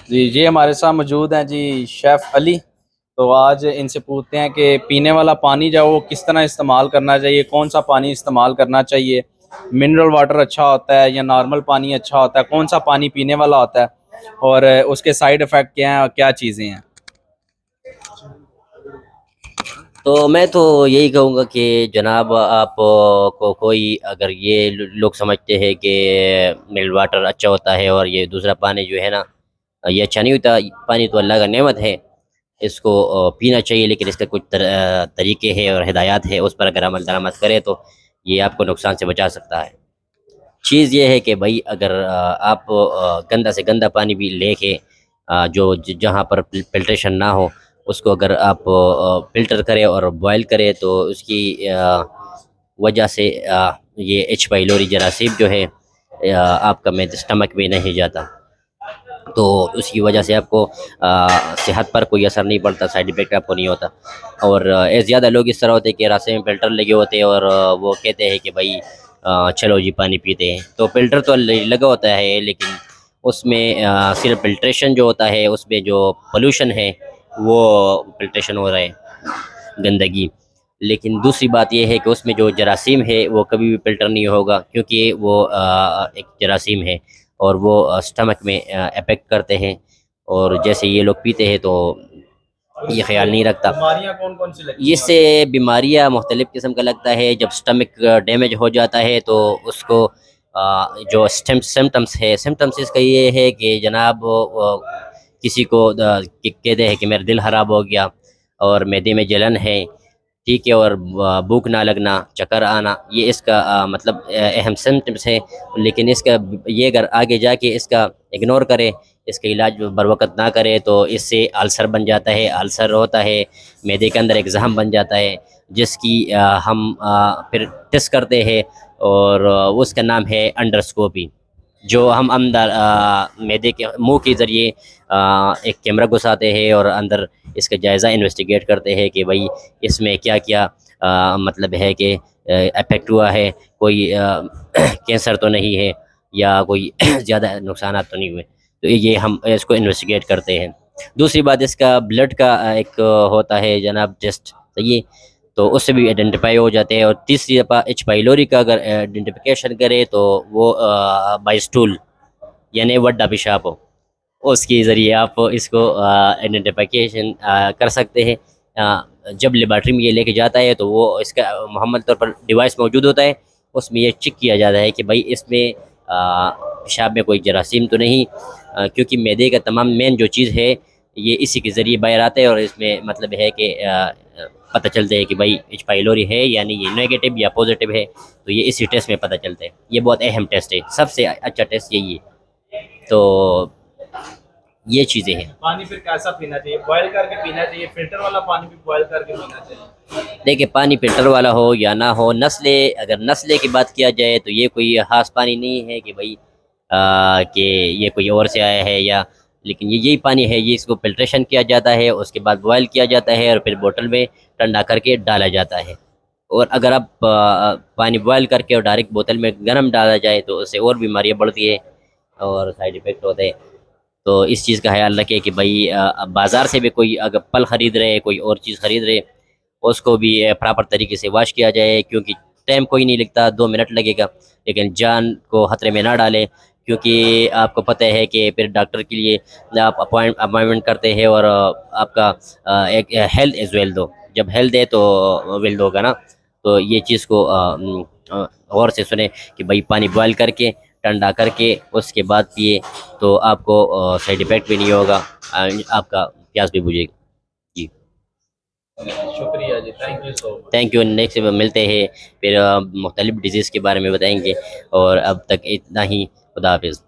جی یہ ہمارے ساتھ موجود ہیں جی شیف علی. تو آج ان سے پوچھتے ہیں کہ پینے والا پانی جو ہے وہ کس طرح استعمال کرنا چاہیے، کون سا پانی استعمال کرنا چاہیے، منرل واٹر اچھا ہوتا ہے یا نارمل پانی اچھا ہوتا ہے، کون سا پانی پینے والا ہوتا ہے، اور اس کے سائیڈ افیکٹ کیا ہیں اور کیا چیزیں ہیں. تو میں تو یہی کہوں گا کہ جناب آپ کو کوئی اگر یہ لوگ سمجھتے ہیں کہ منرل واٹر اچھا ہوتا ہے اور یہ دوسرا پانی جو ہے نا یہ اچھا نہیں ہوتا. پانی تو اللہ کا نعمت ہے، اس کو پینا چاہیے، لیکن اس کے کچھ طریقے ہیں اور ہدایات ہے، اس پر اگر عمل درآمد کرے تو یہ آپ کو نقصان سے بچا سکتا ہے. چیز یہ ہے کہ بھائی اگر آپ گندا سے گندا پانی بھی لے کے جو جہاں پر فلٹریشن نہ ہو اس کو اگر آپ فلٹر کرے اور بوائل کرے تو اس کی وجہ سے یہ ایچ پائلوری جراثیم جو ہے آپ کا اسٹمک میں نہیں جاتا، تو اس کی وجہ سے آپ کو صحت پر کوئی اثر نہیں پڑتا، سائیڈ افیکٹ آپ کو نہیں ہوتا. اور زیادہ لوگ اس طرح ہوتے ہیں کہ راستے میں فلٹر لگے ہوتے ہیں اور وہ کہتے ہیں کہ بھائی چلو جی پانی پیتے ہیں. تو فلٹر تو لگا ہوتا ہے لیکن اس میں صرف فلٹریشن جو ہوتا ہے اس میں جو پولوشن ہے وہ فلٹریشن ہو رہا ہے گندگی، لیکن دوسری بات یہ ہے کہ اس میں جو جراثیم ہے وہ کبھی بھی فلٹر نہیں ہوگا، کیونکہ وہ ایک جراثیم ہے اور وہ اسٹمک میں افیکٹ کرتے ہیں، اور جیسے یہ لوگ پیتے ہیں تو یہ خیال نہیں رکھتا. بیماریاں کون کون سی لگتی اس سے بیماریاں مختلف قسم کا لگتا ہے. جب اسٹمک ڈیمیج ہو جاتا ہے تو اس کو جو سمٹمس اس کا یہ ہے کہ جناب کسی کو کہتے ہیں کہ میرا دل خراب ہو گیا اور معدے میں جلن ہے، ٹھیک ہے، اور بھوک نہ لگنا، چکر آنا، یہ اس کا مطلب اہم سمٹمس ہے. لیکن اس کا یہ اگر آگے جا کے اس کا اگنور کرے، اس کا علاج بر وقت نہ کرے تو اس سے السر بن جاتا ہے. السر ہوتا ہے معدے کے اندر ایک زخم بن جاتا ہے جس کی ہم پھر ٹیسٹ کرتے ہیں، اور اس کا نام ہے انڈرسکوپی، جو ہم اندر معدے کے منہ کے ذریعے ایک کیمرہ گھساتے ہیں اور اندر اس کا جائزہ انویسٹیگیٹ کرتے ہیں کہ بھئی اس میں کیا کیا مطلب ہے کہ افیکٹ ہوا ہے، کوئی کینسر تو نہیں ہے یا کوئی زیادہ نقصانات تو نہیں ہوئے. تو یہ ہم اس کو انویسٹیگیٹ کرتے ہیں. دوسری بات اس کا بلڈ کا ایک ہوتا ہے جناب ٹیسٹ، صحیح، تو اس سے بھی آئیڈینٹیفائی ہو جاتے ہیں. اور تیسری ایچ پائلوری کا اگر آئیڈینٹیفیکیشن کرے تو وہ بائی اسٹول یعنی وڈا پیشاب ہو، اس کے ذریعے آپ اس کو آئیڈینٹیفیکیشن کر سکتے ہیں. جب لیبارٹری میں یہ لے کے جاتا ہے تو وہ اس کا محمل طور پر ڈیوائس موجود ہوتا ہے، اس میں یہ چیک کیا جاتا ہے کہ بھائی اس میں پیشاب میں کوئی جراثیم تو نہیں، کیونکہ معدے کا تمام مین جو چیز ہے یہ اسی کے ذریعے باہر آتا ہے، اور اس میں مطلب ہے کہ پتہ چلتا ہے کہ بھائی ایچ پائلوری ہے یعنی یہ نیگیٹو یا پازیٹیو ہے. تو یہ اسی ٹیسٹ میں پتہ چلتا ہے. یہ بہت اہم ٹیسٹ ہے، سب سے اچھا ٹیسٹ یہی ہے. تو یہ چیزیں ہیں. پانی پھر کیسا پینا چاہیے؟ بوائل کر کے پینا چاہیے؟ فلٹر والا پانی بھی بوائل کر کے پینا چاہیے؟ دیکھیں پانی فلٹر والا ہو یا نہ ہو، اگر نسلے کی بات کیا جائے تو یہ کوئی خاص پانی نہیں ہے کہ بھائی کہ یہ کوئی اور سے آیا ہے، یا لیکن یہی پانی ہے، یہ اس کو فلٹریشن کیا جاتا ہے، اس کے بعد بوائل کیا جاتا ہے اور پھر بوتل میں ٹھنڈا کر کے ڈالا جاتا ہے. اور اگر آپ پانی بوائل کر کے اور ڈائریکٹ بوتل میں گرم ڈالا جائے تو اس سے اور بیماریاں بڑھتی ہے اور سائیڈ ایفیکٹ ہوتے ہیں. تو اس چیز کا خیال رکھے کہ بھائی بازار سے بھی کوئی اگر پھل خرید رہے، کوئی اور چیز خرید رہے، اس کو بھی پراپر طریقے سے واش کیا جائے، کیونکہ ٹائم کوئی نہیں لگتا، 2 منٹ لگے گا، لیکن جان کو خطرے میں نہ ڈالے، کیونکہ آپ کو پتہ ہے کہ پھر ڈاکٹر کے لیے آپ اپوائنٹمنٹ کرتے ہیں اور آپ کا ایک ہیلتھ از ویلتھ دو، جب ہیلتھ ہے تو ویلتھ ہوگا نا. تو یہ چیز کو غور سے سنیں کہ بھائی پانی بوائل کر کے ٹھنڈا کر کے اس کے بعد پیے تو آپ کو سائیڈ ایفیکٹ بھی نہیں ہوگا، آپ کا پیاس بھی بجھے گی. جی شکریہ جی، thank you so much. Thank you. Next ملتے ہیں پھر مختلف ڈیزیز کے بارے میں بتائیں گے، اور اب تک اتنا ہی. خدا حافظ.